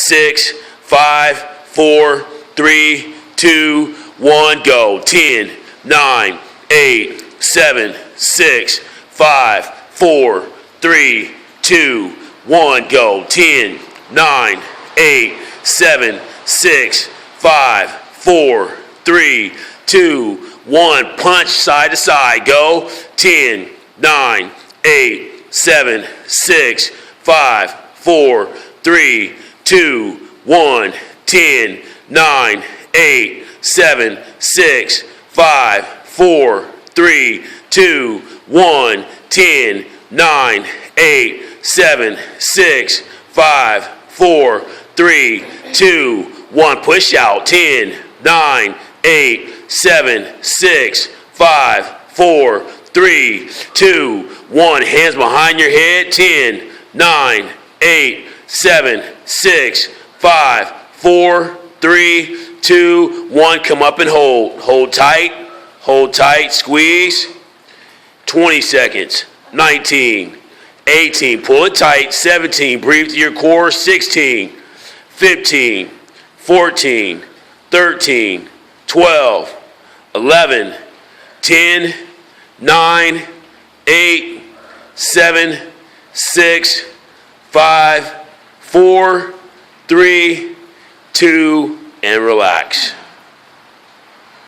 6, 5, 4, 3, 2, 1, go. 10, 9, 8, 7, 6, 5, 4, 3, 2, 1, go. 10, 9, 8, 7, 6, 5, 4, 3, 2, 1. Punch side to side. Go. 10, 9, 8, 7, 6, 5, 4, 3, 2, 1. 10, 9, 8, 7, 6, 5, 4, 3, 2, 1. 10, 9, 8, 7, 6, 5, 4, 3, 2, 1. Push out. 10, 9, 8, 7, 6, 5, 4, 3, 2, 1. Hands behind your head. 10, 9, 8, 7, 6, 5, 4, 3, 2, 1. Come up and hold. Hold tight. Hold tight. Squeeze. 20 seconds. 19, 18. Pull it tight. 17. Breathe to your core. 16, 15, 14, 13, 12, 11, 10, 9, 8, 7, 6, 5, 4, 3, 2, and relax.